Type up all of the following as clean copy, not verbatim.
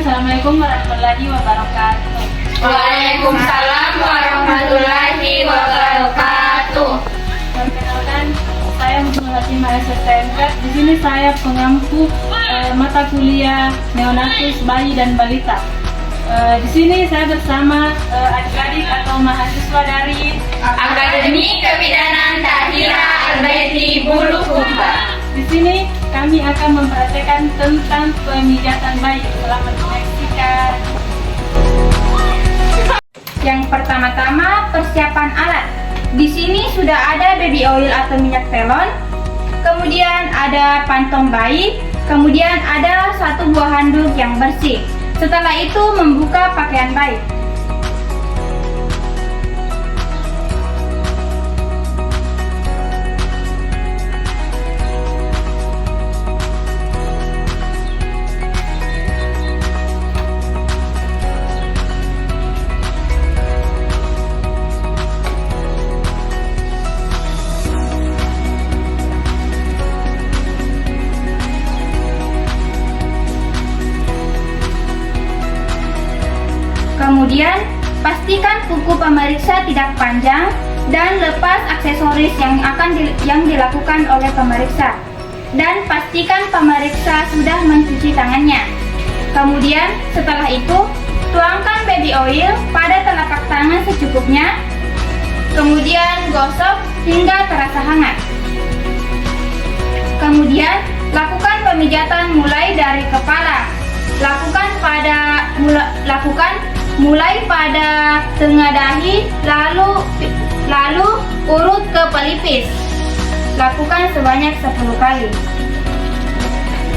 Assalamualaikum warahmatullahi wabarakatuh. Waalaikumsalam warahmatullahi wabarakatuh. Perkenalkan, saya Nurhati Mahesa STMK. Di sini saya pengampu mata kuliah neonatus bayi dan balita. Di sini saya bersama adik-adik atau mahasiswa dari Akademi Kebidanan Tahira Albaiti Bulukumba. Di sini kami akan mempraktekkan tentang pemijatan bayi. Selamat menyaksikan. Yang pertama-tama, persiapan alat. Di sini sudah ada baby oil atau minyak telon, kemudian ada pantong bayi, kemudian ada satu buah handuk yang bersih. Setelah itu membuka pakaian bayi. Kemudian, pastikan kuku pemeriksa tidak panjang dan lepas aksesoris yang dilakukan oleh pemeriksa. Dan pastikan pemeriksa sudah mencuci tangannya. Kemudian, setelah itu, tuangkan baby oil pada telapak tangan secukupnya. Kemudian, gosok hingga terasa hangat. Kemudian, lakukan pemijatan mulai dari kepala. Lakukan mulai pada tengah dahi, lalu urut ke pelipis. Lakukan sebanyak 10 kali.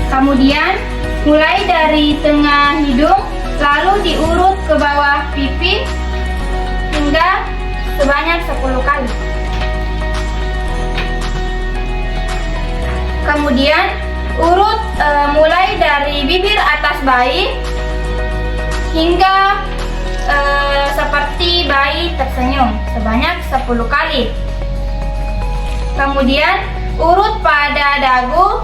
Kemudian, mulai dari tengah hidung, lalu diurut ke bawah pipi hingga sebanyak 10 kali. Kemudian, urut mulai dari bibir atas bayi hingga seperti bayi tersenyum sebanyak 10 kali. Kemudian urut pada dagu,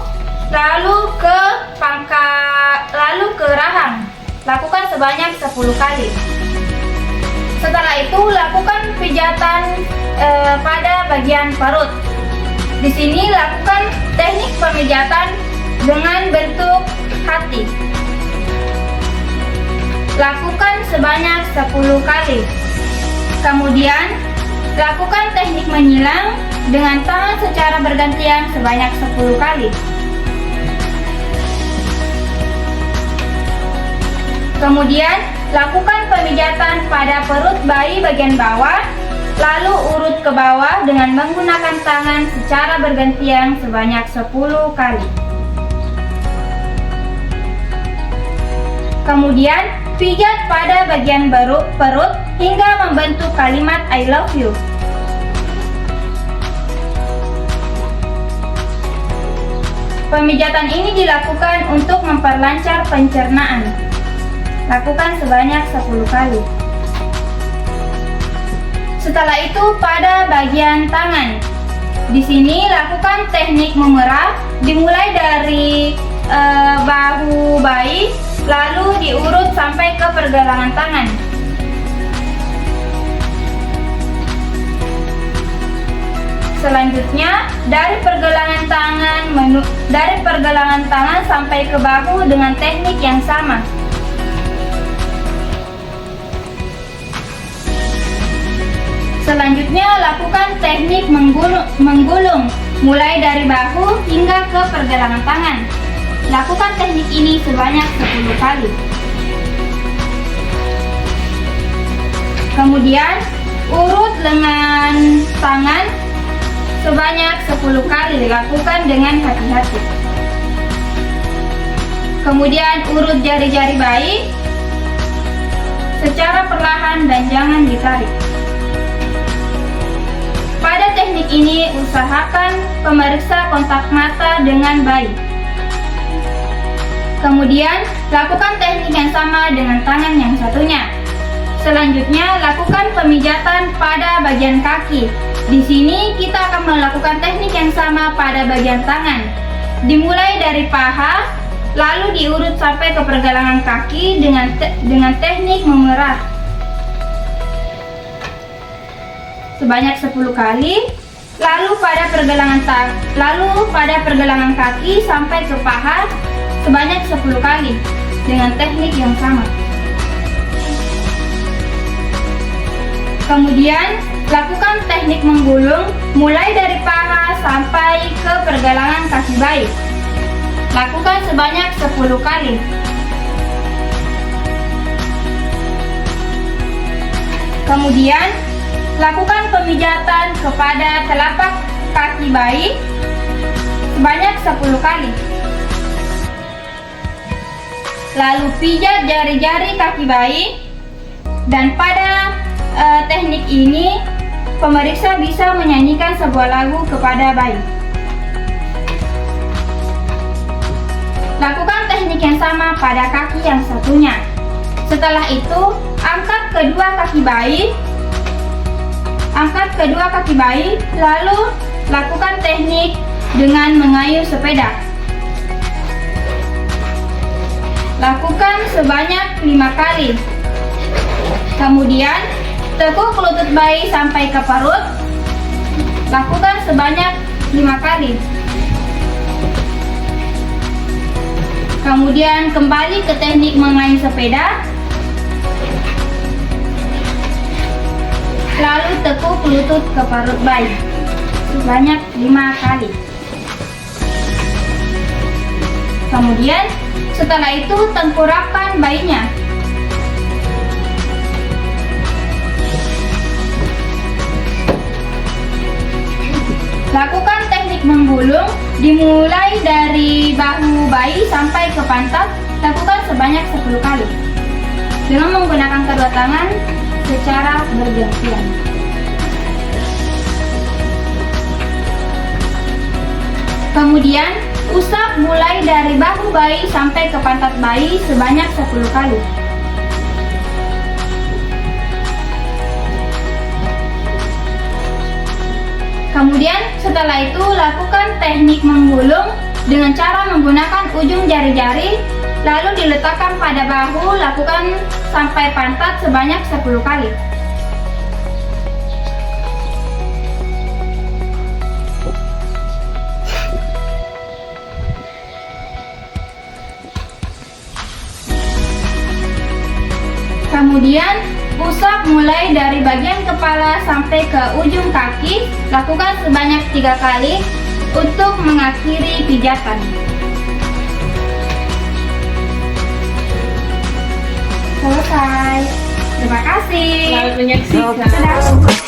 lalu ke pangkal, lalu ke rahang. Lakukan sebanyak 10 kali. Setelah itu lakukan pijatan pada bagian perut. Di sini lakukan teknik pemijatan dengan bentuk hati. Lakukan sebanyak 10 kali. Kemudian, lakukan teknik menyilang dengan tangan secara bergantian sebanyak 10 kali. Kemudian, lakukan pemijatan pada perut bayi bagian bawah, lalu urut ke bawah dengan menggunakan tangan secara bergantian sebanyak 10 kali. Kemudian, pijat pada bagian perut hingga membentuk kalimat I love you. Pemijatan ini dilakukan untuk memperlancar pencernaan. Lakukan sebanyak 10 kali. Setelah itu pada bagian tangan. Di sini lakukan teknik memerah dimulai dari bahu bayi, lalu diurut sampai ke pergelangan tangan. Selanjutnya, dari pergelangan tangan sampai ke bahu dengan teknik yang sama. Selanjutnya, lakukan teknik menggulung mulai dari bahu hingga ke pergelangan tangan. Lakukan teknik ini sebanyak 10 kali. Kemudian, urut lengan tangan sebanyak 10 kali. Lakukan dengan hati-hati. Kemudian, urut jari-jari bayi secara perlahan dan jangan ditarik. Pada teknik ini, usahakan pemeriksa kontak mata dengan bayi. Kemudian, lakukan teknik yang sama dengan tangan yang satunya. Selanjutnya, lakukan pemijatan pada bagian kaki. Di sini, kita akan melakukan teknik yang sama pada bagian tangan. Dimulai dari paha, lalu diurut sampai ke pergelangan kaki dengan teknik memerah sebanyak 10 kali, lalu pada pergelangan kaki sampai ke paha sebanyak 10 kali dengan teknik yang sama. Kemudian lakukan teknik menggulung mulai dari paha sampai ke pergelangan kaki bayi. Lakukan sebanyak 10 kali. Kemudian lakukan pemijatan kepada telapak kaki bayi sebanyak 10 kali. Lalu pijat jari-jari kaki bayi, dan pada teknik ini pemeriksa bisa menyanyikan sebuah lagu kepada bayi. Lakukan teknik yang sama pada kaki yang satunya. Setelah itu, angkat kedua kaki bayi, lalu lakukan teknik dengan mengayuh sepeda. Lakukan sebanyak 5 kali. Kemudian, tekuk lutut bayi sampai ke perut. Lakukan sebanyak 5 kali. Kemudian kembali ke teknik mengayuh sepeda. Lalu tekuk lutut ke perut bayi sebanyak 5 kali. Kemudian setelah itu tengkurapkan bayinya. Lakukan teknik menggulung dimulai dari bahu bayi sampai ke pantat. Lakukan sebanyak 10 kali dengan menggunakan kedua tangan secara bergantian. Kemudian usap mulai dari bahu bayi sampai ke pantat bayi sebanyak 10 kali. Kemudian setelah itu lakukan teknik menggulung dengan cara menggunakan ujung jari-jari, lalu diletakkan pada bahu, lakukan sampai pantat sebanyak 10 kali. Kemudian usap mulai dari bagian kepala sampai ke ujung kaki, lakukan sebanyak 3 kali untuk mengakhiri pijatan. Selesai. Terima kasih. Selamat menyaksikan. Dadah.